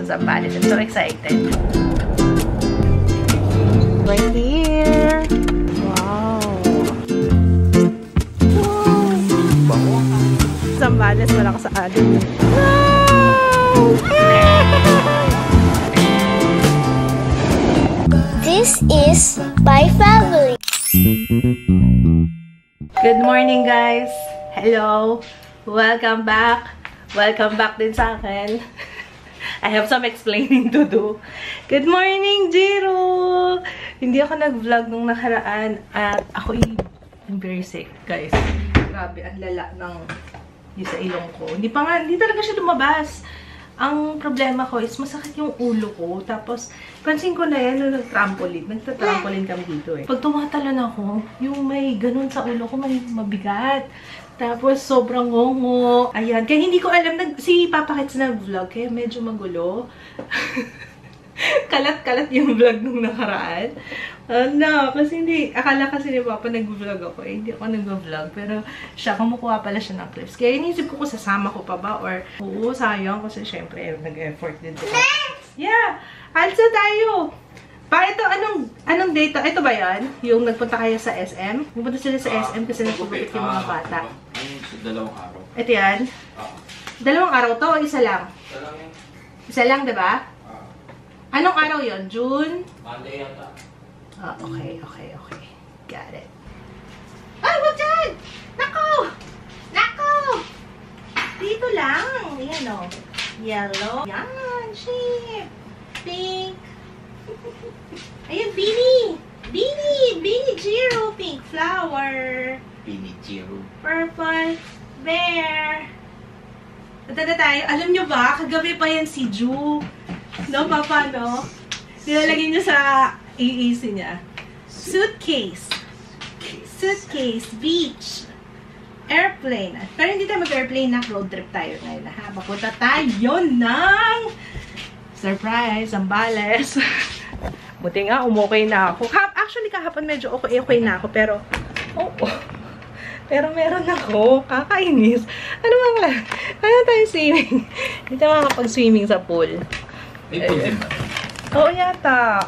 Zambales. I'm so excited. Right here. Wow. Wow. Zambales, wala ka sa alin. Wow! This is my family. Good morning, guys. Hello. Welcome back. Welcome back din sa akin. I have some explaining to do. Good morning, Jiro! Hindi ako nag-vlog nung nakaraan at I'm very sick, guys. Grabe, ang lala ng sa ilong ko. Hindi talaga siya lumabas. Ang problema ko is masakit yung ulo ko. Tapos, pansin ko na yan nung nag-trampoline. Nagta-trampoline kami dito eh. Pag tumatalon ako, yung may ganun sa ulo ko, may mabigat. Tapos, sobrang ngongo. Ayan. Kaya hindi ko alam, si Papa Kits nag-vlog, kaya medyo magulo. Kalat-kalat yung vlog nung nakaraan. No, kasi akala kasi ni Papa nag-vlog ako eh. Hindi ako nag-vlog. Pero siya, kumukuha pala siya ng clips. Kaya inisip ko kung sasama ko pa ba or oo, sayang. Kasi syempre, nag-effort din dito. Yeah! Also tayo! Ito, anong date? Ito ba yan? Yung nagpunta kayo sa SM? Nagpunta sila sa SM kasi nagpupit yung mga bata. Dalawang araw. Ito yan? Dalawang araw to o isa lang? Isa lang, diba? Anong araw yon? June? Monday yata. Okay. Got it. Ay, wag dyan! Nako! Nako! Dito lang. Yan o. Yellow. Yan, sheep. Pink. Ayun, Beanie. Beanie Jiro. Pink flower. Beanie Jiro. Purple. Bear. Ito na tayo. Alam nyo ba, kagabi pa yan si Ju. No, Papa, no? Nilalagay niya sa AAC niya. Suitcase. Beach. Airplane. Pero hindi tayo mag-airplane na. Road trip tayo ngayon. Papunta tayo ng surprise, Zambales. Buti nga, umukay na ako. Actually, kahapon medyo okay na ako. Pero, pero meron ako. Kakainis. Ano tayo swimming? Hindi tayo makapag-swimming sa pool. Oo yata.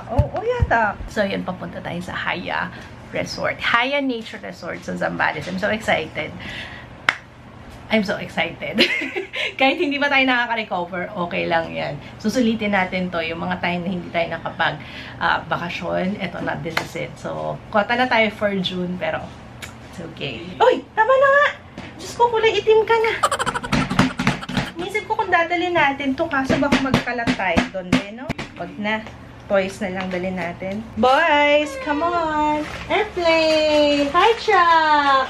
So, yun, papunta tayo sa Haya Resort. Haya Nature Resort sa Zambales. I'm so excited. Kahit hindi pa tayo nakaka-recover, okay lang yan. Susulitin natin to yung mga time na hindi tayo nakapag-bakasyon. Ito na, this is it. So, kota na tayo for June, pero it's okay. Uy! Tama na nga! Diyos ko, kulay itim ka na. Inisip ko kung dadalhin natin to kaso baka magkalat tayo doon din, no? Wag na. Toys na lang dalhin natin. Boys, come on! Airplane! Hi, truck!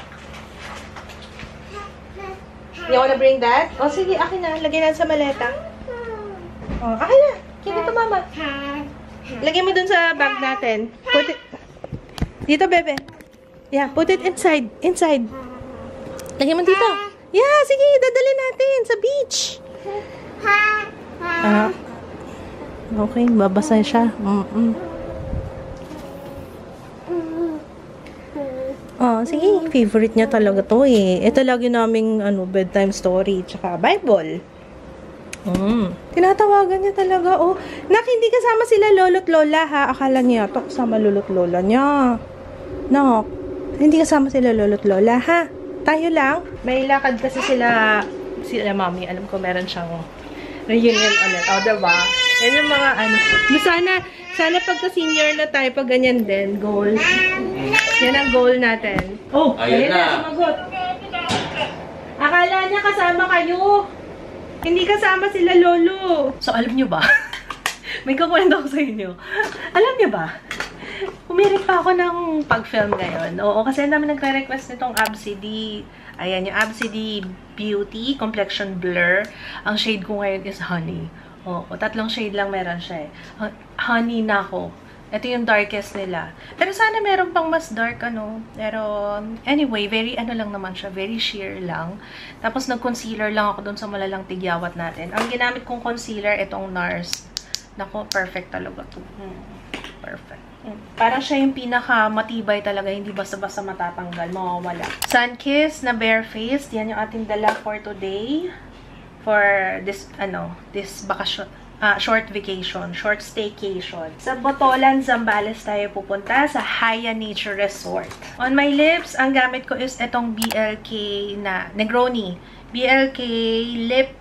You wanna bring that? Oh, sige, akin na. Lagyan na sa maleta. Oh, akin na. Kaya dito, mama. Lagyan mo dun sa bag natin. Put it... Dito, bebe. Yeah, put it inside. Lagyan mo dito. Yeah, sige, dadalhin natin sa beach. Okay, babasa siya. Oh, sige, favorite niya talaga to eh. Ito lagi naming bedtime story tsaka Bible. Tinatawagan niya talaga. Oh, nak, hindi kasama sila lolo't lola ha. Akala niya to kasama lolo't lola niya. No, hindi kasama sila lolo't lola ha. Tayo lang. May lakad kasi sila mami. Alam ko meron siyang reunion ulit. O, diba? Yan yung mga Sana pagka-senior na tayo, pag ganyan din, goal. Yan ang goal natin. Oh, ayun na. Sumagot. Akala niya kasama kayo. Hindi kasama sila lolo. So, alam niyo ba? May kukwento ko sa inyo. Alam niyo ba? Umirik pa ako ng pag-film ngayon. Oo, kasi namin nagre-request nitong Absidy. Ayan, yung Absidy Beauty Complexion Blur. Ang shade ko ngayon is Honey. Oo, 3 shade lang meron siya eh. Honey na ako. Ito yung darkest nila. Pero sana meron pang mas dark, Pero, anyway, very lang naman siya. Very sheer lang. Tapos, nag-concealer lang ako dun sa malalang tigyawat natin. Ang ginamit kong concealer, itong NARS. Nako, perfect talaga to. Perfect. Parang siya yung pinaka-matibay talaga. Hindi basta-basta matatanggal. Mawawala. Sunkiss na bare face. Yan yung ating dala for today. For this, this bakasyon. short vacation, short staycation. Sa Botolan, Zambales tayo pupunta sa Haya Nature Resort. On my lips, ang gamit ko is itong BLK na Negroni. BLK Lip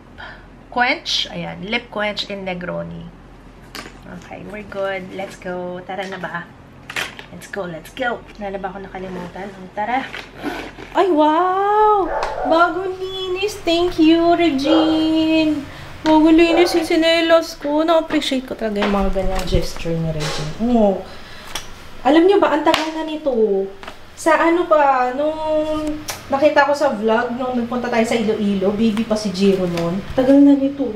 Quench. Ayan, Lip Quench in Negroni. Okay, we're good. Let's go. Tara na ba? Let's go, let's go. Wala ba ako nakalimutan? Tara. Ay, wow! Bago linis. Thank you, Regine. Bago linis yung sinelos ko. Na-appreciate ko talaga yung mga ganyang gesture ni Regine. Oh. Alam niyo ba, ang tagal na nito. Sa ano pa, nung nakita ko sa vlog, nung nagpunta tayo sa Iloilo, baby pa si Jiro noon. Tagal na nito.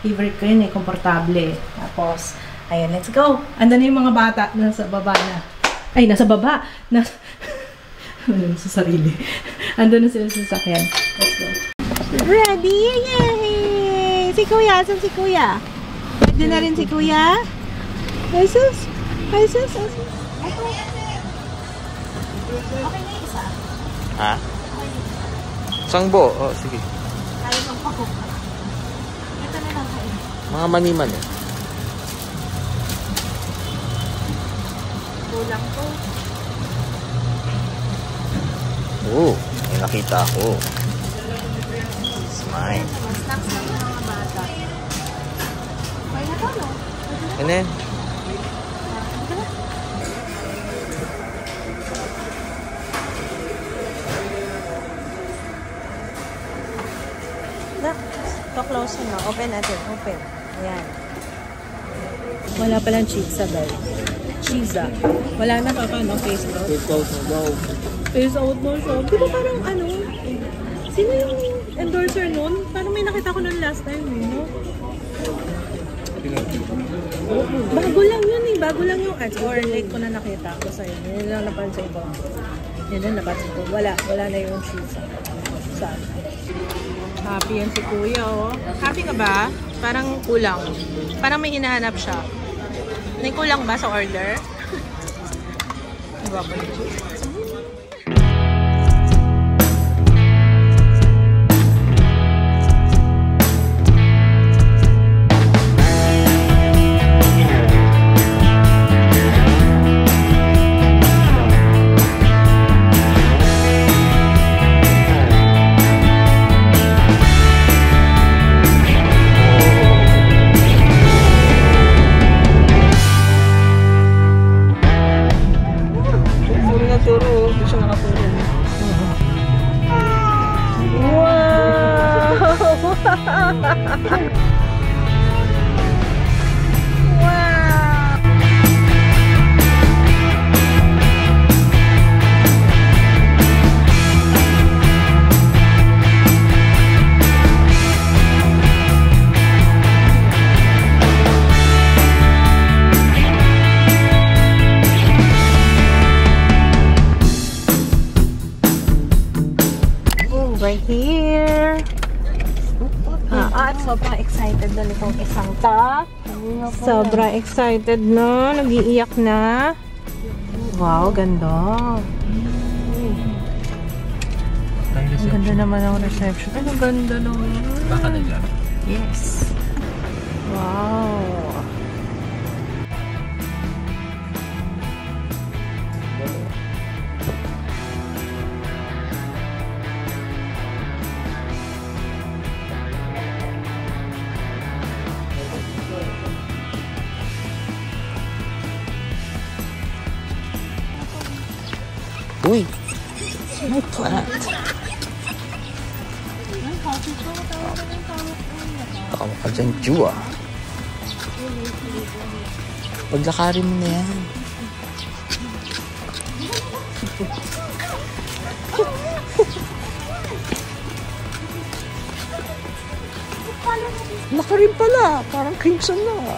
Favorite ko yun eh, komportable. Tapos, ayan, let's go. Ando na yung mga bata, nasa baba na. Ay, nasa baba. Sa sarili. Ando na sila sa sasakyan. Let's go. Ready? Yay! Si Kuya, saan si Kuya? Ready na rin si Kuya? Ay, sus. Ay, sus. Ay, sus. Okay na isa. Ha? Sangbo? Oh, sige. Ayaw ng pako. Ito na lang kayo. Mga maniman eh. Kulang to. Oo, may nakita ako. It's mine. Snacks lang ng mga bata. May na to, no? Ano yan? To close na. Open natin. Open. Ayan. Wala palang chisa dahil. Chisa. Wala na no? Face out. Face out na daw. Face out mo siya. Di ba parang ano? Sino yung endorser nun? Parang may nakita ko nun last time, no? Bago lang yun eh. Bago lang yung ads. Or late ko na nakita ko sa'yo. Yun lang napansin ko. Yun lang napansin ko. Wala na yung chisa. Saan? Happy yan si Kuya, oh. Happy ka ba? Parang kulang. Parang may hinahanap siya. May kulang ba sa order? Gwapo yun. Right here. Sobrang excited na itong isang ta. Sobrang excited na. Nag-iiyak na. Wow, ganda. Ang ganda naman ang reception. Ay, ang ganda naman. Baka na dyan. Yes. Wow. Uy! My plant! Tama ka dyan, Ju ah. Paglakarin mo na yan. Laka rin pala. Parang crimson na.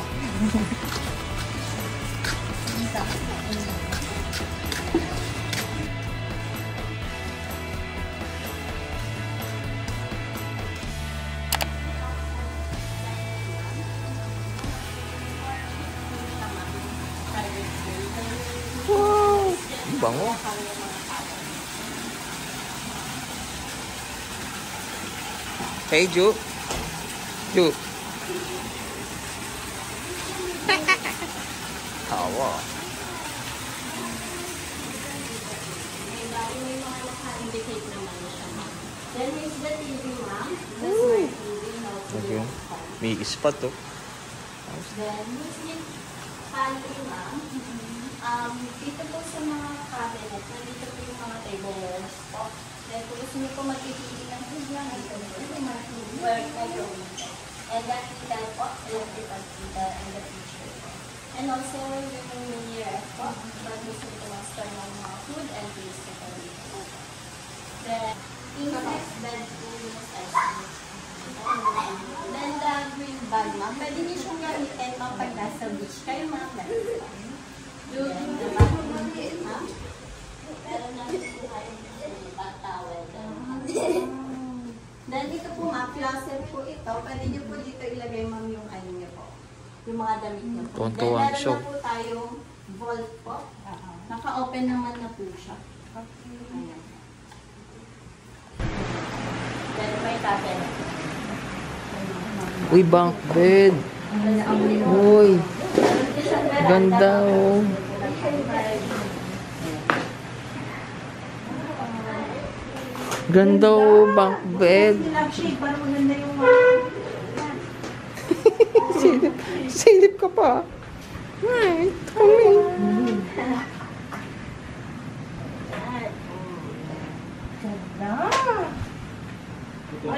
Wow! Ang bango. Hey, Ju. Ju. Tawa. May mga naka-indicate naman siya, ma'am. Then, is the TV, ma'am. That's my TV. Okay. May spot to. Then, Muslim pantry, ma'am. Dito po sa mga cabinet, nandito po yung mga tableware po. Then, kung gusto niyo po magpipili ng food lang, dito po yung mga work na yung and that heater po, electrical heater and the feature po. And also, yung mini ref po, but gusto niyo po mag-store ng mga food and drinks po dito. Then, king-size bed po yung size. Then, the green bag, ma'am. Pwede niyo siyang gamitin, ma'am, pag nasa beach kayo, ma'am. Then, the bag, ma'am. Meron na rin po kayong bath towel. Then, ito po, ma'am, closet po ito. Pwede niyo po dito ilagay, ma'am, yung ano niyo po. Yung mga damit niyo po. Then, meron na po tayong vault po. Naka-open naman na po siya. Ayan. Then, may cabinet. Uy, bunk bed. Uy. Ganda, oh. Ganda, oh, bunk bed. Silip ka pa. Right, kami.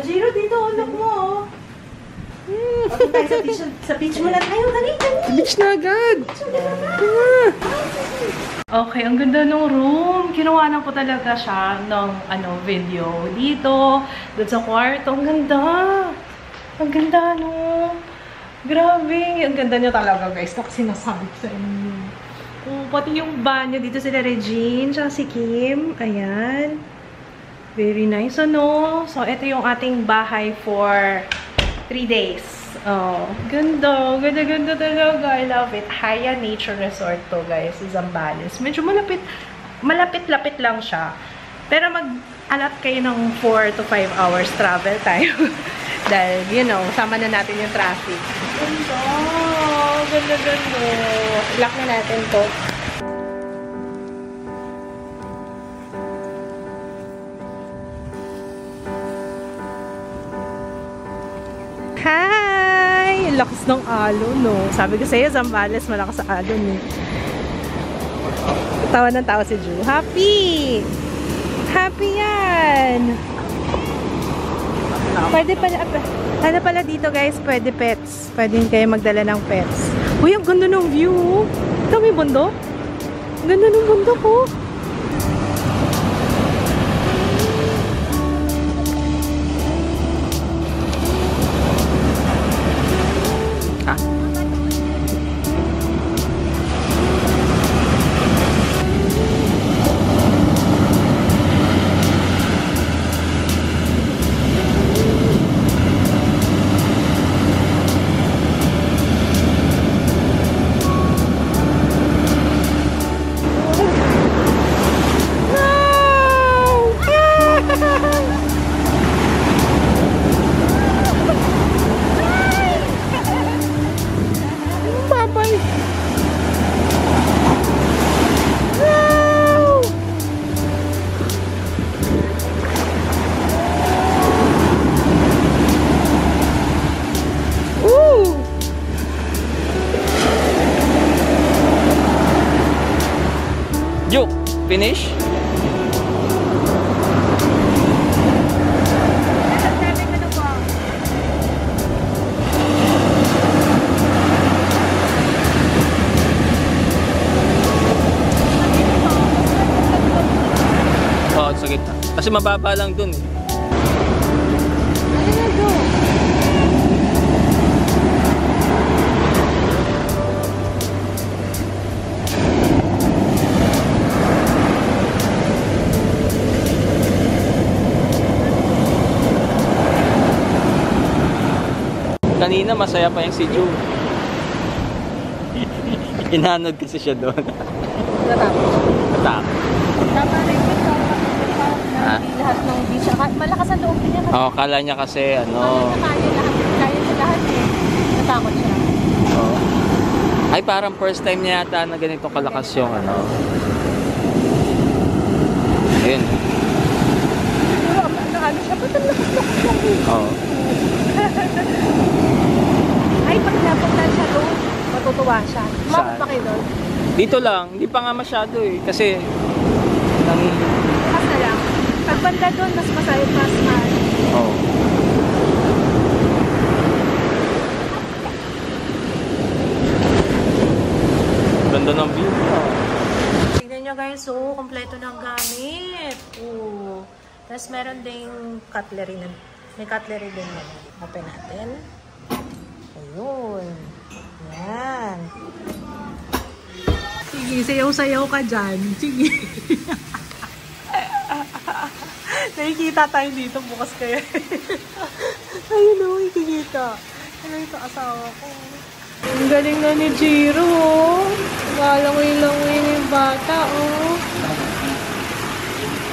Jiro, dito, ulok mo. Tayo sa beach muna tayo. Dali. Beach na agad. Okay, ang ganda ng room. Kinuhanan ko talaga siya ng video dito. Doon sa kwarto. Ang ganda. Ang ganda, no? Grabe. Ang ganda niya talaga, guys. Ako sinasabi ko sa inyo. Pati yung banyo dito sila Regine, tsaka si Kim. Ayan. Very nice, ano? So, ito yung ating bahay for 3 days. Oh, ganda. Ganda talaga. I love it. Haya Nature Resort to, guys. Sa Zambales. Medyo malapit-lapit lang siya. Pero mag-alat kayo ng 4 to 5 hours travel tayo. Dahil, you know, sama na natin yung traffic. Ganda. Ganda. Lock na natin to. Hi! Lakas ng alon, no? Sabi ko sa'yo, Zambales, malakas sa alon, eh. Tawa ng tawa si Ju. Happy! Happy yan! Pwede pala, ano pala dito, guys? Pwede pets. Pwede kayo magdala ng pets. Uy, ang ganda ng view! Ito, may bundok? Ang ganda ng bundok, oh! Finish? Oo, sa gitna. Kasi mababa lang dun eh. Kanina masaya pa yung si Ju. Inanod kasi siya doon. Natapos. Tama rin ito. Lahat ng beach. Malakas ang loob niya. Oo, kala niya kasi ano. Kaya niya lahat eh. Natakot siya. Oo. parang first time niya yata na ganito kalakas yung ano. Ayun. Ano siya? Ba't ang lakas-lakas lang eh? Oo. Ay, pag napunta siya doon, matutuwa siya. Umabot ba kayo doon? Dito lang, hindi pa nga masyado eh. Kasi, Mas na lang. Pag banda doon, mas masayot, mas mahal. Oo. Ganda ng view. Tignan nyo guys, oh, kompleto ng gamit. Oh. Tapos meron ding cutlery na. May cutlery din na. Open natin. Ayun. Yan. Sige, sayaw-sayaw ka dyan. Sige. Nakikita tayo dito bukas kaya. Ayun o, nakikita. Ano ito asawa ko? Ang galing na ni Jiro, oh. Malangoy-langoy na yung bata, oh.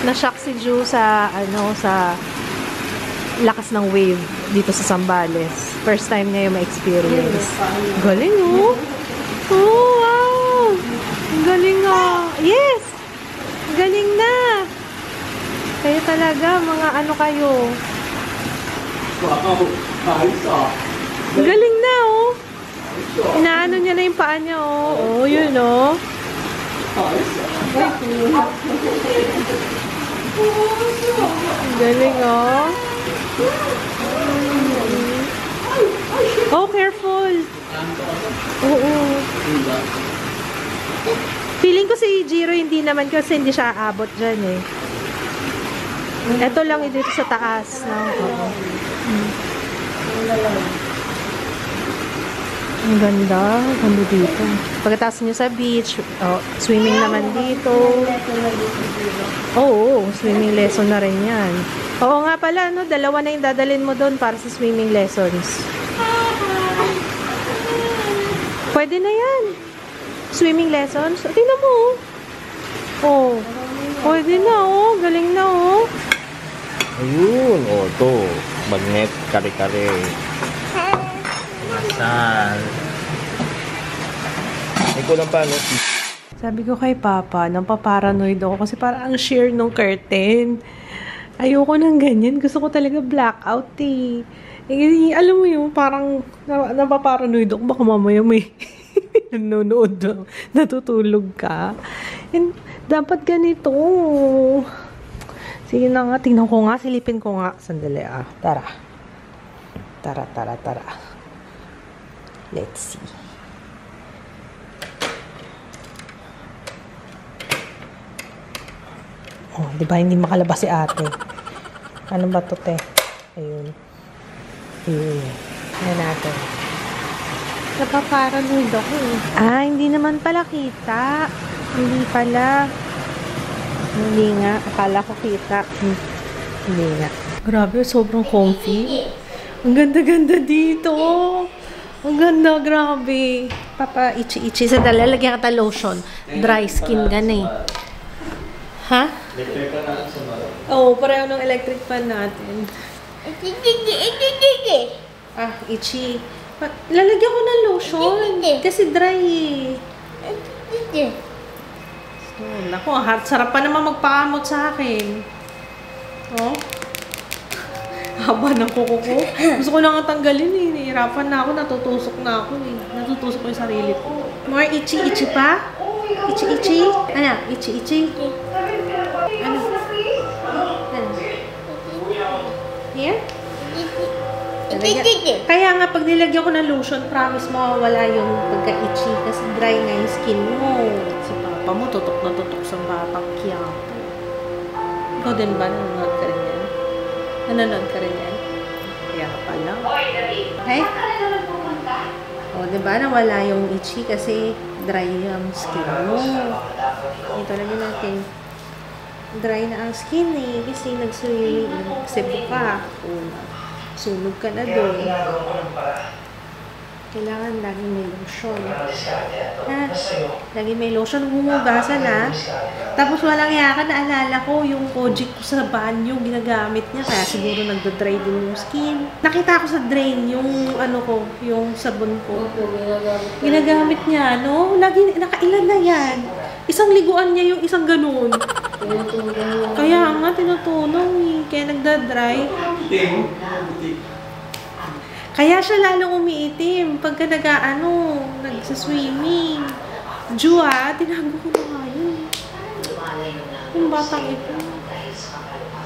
Na-shock si Ju sa, sa lakas ng wave dito sa Zambales. First time niya yung ma-experience. Galing, oh. Oh, wow. Ang galing, oh. Yes! Ang galing na. Kayo talaga, mga ano kayo. Wow, ayos ah. Ang galing na, oh. Inaano niya na yung paa niya, oh. Oh, yun, oh. Ang galing, oh. Oh, careful. Oo. Feeling ko si Jiro hindi naman kasi hindi siya aabot dyan, eh. Ito lang dito sa taas. No? Ang ganda. Ganda dito. Pagkatapos nyo sa beach, swimming naman dito. Oo, swimming lesson na rin yan. Oo nga pala, no? 2 na yung dadalhin mo doon para sa swimming lessons. Pwede na yan. Swimming lessons. Tingnan mo, oh. Pwede na, oh. Galing na, oh. Ayun, oh, to. Magnet, kare-kare. Masal. Ay ko lang pa, no? Sabi ko kay Papa, napaparanoid ako kasi parang ang sheer nung curtain. Ayoko ng ganyan. Gusto ko talaga blackout, eh. Alam mo yung parang napaparanoid ako. Baka mamaya may nanonood, natutulog ka. And dapat ganito. Sige na nga, tingnan ko nga, silipin ko nga. Sandali, ah. Tara. Tara. Let's see. Oh, di ba hindi makalabas si ate? Ano ba to, te? Ayun. Ayan natin. Napaparanoid ako, eh. Ah, hindi naman pala kita. Hindi pala. Hindi nga. Akala ko kita. Hindi nga. Grabe, sobrang comfy. Ang ganda-ganda dito. Ang ganda, grabe. Papa, ichi-ichi. Sa lalagyan ka ta lotion. Dry skin ka na, eh. Ha? Electric fan natin sa mga. Oo, pareho ng electric fan natin. Ah, ichi. Lalagyan ko ng lotion. Kasi dry, eh. Naku, sarap pa naman magpakamot sa akin. Oh. Haba ng kuko ko. Gusto ko na nga tanggalin, eh. Nahihirapan na ako. Natutusok na ako, eh. Natutusok ko yung sarili ko. More itchy-itchy pa? Itchy-itchy? Ano? Itchy-itchy? Ano? Here? Kaya nga, pag nilagyan ko ng lotion, promise mo, wala yung pagka-itchy. Kasi dry nga yung skin mo. Si Papa mo, tutok na tutok sa batang Quiapo. Ikaw din ba? Nanonood ka rin yan? Nanonood ka rin yan? Kaya ka pala. Okay? O, diba? Nawala yung itchy kasi dry yung skin mo. Ito lagyan natin. Dry na ang skin, eh. Kasi nag-swimming, nagsibo ka. O, sunog ka na doon. Kailangan laging may lotion. Ha? Laging may lotion. Humugasan, ha? Tapos walang yaka, naalala ko yung Kojic ko sa banyo, ginagamit niya. Kaya siguro nagda-dry din yung skin. Nakita ko sa drain yung ano ko, yung sabon ko. Ginagamit niya, no? Lagi, nakailan na yan. Isang liguan niya yung isang ganun. Kaya nga, tinutunaw eh. Kaya nagda-dry. Kaya siya lalong umiitim pagka nagsaswimming. Jua, tinago ko na nga yun. Yung batang ito.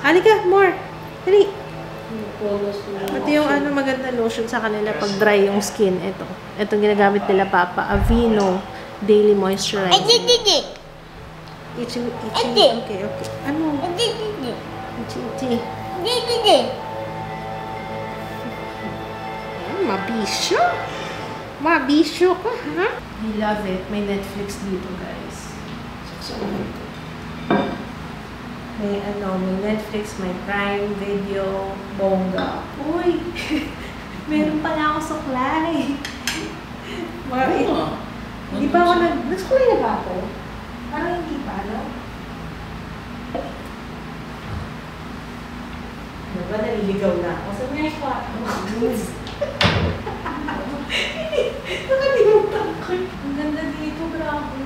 Halika, more. Dali. Pati yung maganda lotion sa kanila pag dry yung skin. Ito. Itong ginagamit nila, Papa. Aveeno Daily Moisturizer. Itchy. Okay. Ano? Itchy. Mabisyo. Mabisyo ka, ha? I love it. May Netflix dito, guys. So, may Netflix, may Prime Video, bongga. Uy! Meron pala ako suklay. Hindi pa ako nag-suklay na ba ako? Parang hindi pa, no? Ano ba? Naliligaw na ako. Sabi nga yung kwarto. Nakalimutan ko. Ang ganda dito, grabe.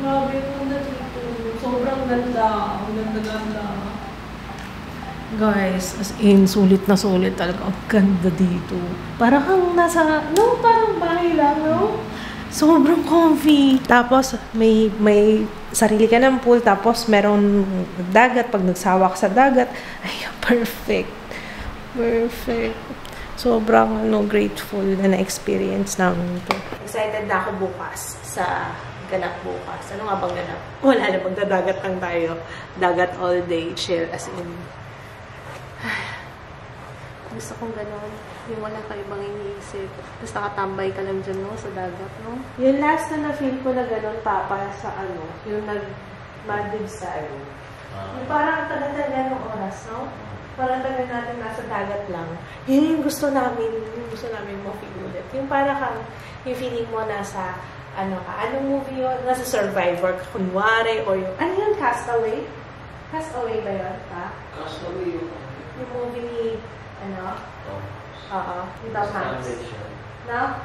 Grabe, ang ganda dito. Sobrang ganda. Ang ganda. Guys, as in, sulit na sulit talaga. Ang ganda dito. Parang kang nasa, parang bahay lang, no? Sobrang comfy. Tapos, may sarili ka ng pool. Tapos, meron dagat. Pag nagsawa ka sa dagat, ay, perfect. Sobrang grateful na na-experience namin ito. Excited na ako bukas sa ganap bukas. Ano nga bang ganap? Wala na, magdadagat lang tayo. Dagat all day, chill, as in. Gusto kong gano'n. Yung wala ka ibang iniisip. Tapos nakatambay ka lang dyan, no? Sa dagat, no? Yung last na na-feel ko na gano'n, Papa, sa yung nag-Madrid sa yung parang taga-taga ng oras, no? Parang taga natin nasa dagat lang. Yun yung gusto namin mo-feel ulit. Yung parang kang, yung feeling mo nasa, anong movie yun? Nasa Survivor, kunwari, o yung, ano yun? Castaway? Castaway ba yun, pa? Castaway yun. Yung movie ni, Oo, yung Tom Hanks. No?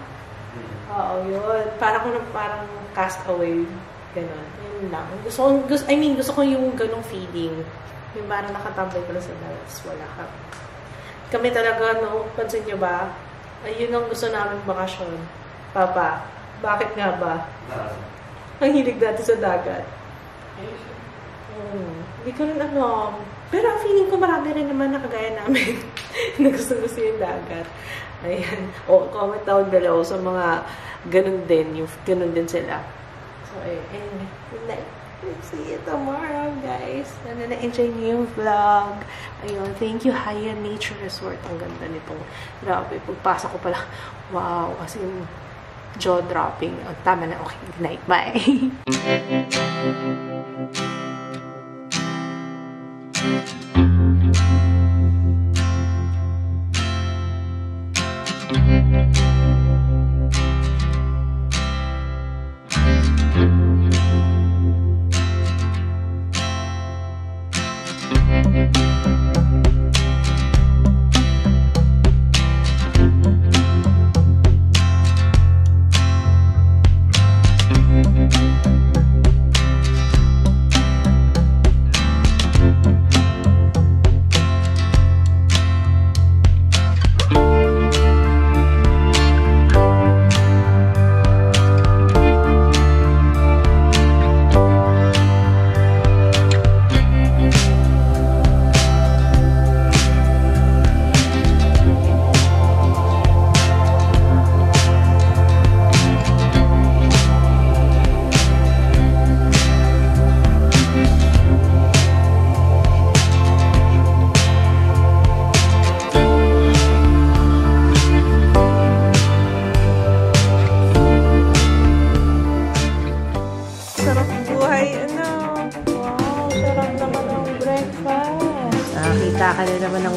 Oo, yun. Parang Castaway, gano'n. Yun lang. Gusto ko yung ganong feeling. Yung parang nakatambay ko lang sa dagat, wala ka. Kami talaga, no? Pansin nyo ba? Ayun ang gusto namin bakasyon. Papa, bakit nga ba? Ang hilig dati sa dagat. Hindi ko rin pero ang feeling ko marami rin naman nakagaya namin na gusto-gusto yung dagat. Ayan. Comment down below sa mga ganun din sila. So, anyway, good night. See you tomorrow, guys. Sana na-enjoy niyo yung vlog. Ayun, thank you, Haya Nature Resort. Ang ganda nitong, grabe, pagpasok ko pala, wow, as in, jaw-dropping. Tama na, okay, good night, bye.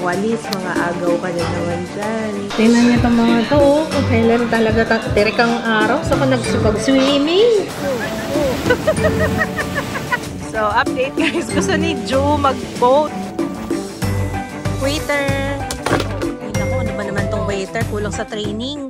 walis, mga agaw ka na naman dyan. Tingnan niyo itong mga to, kung kailan talaga tirikang araw, saka nagsipag-swimming. So, update guys, gusto ni Joe mag-boat. Waiter! Ay naku, ano ba naman tong waiter? Kulang sa training.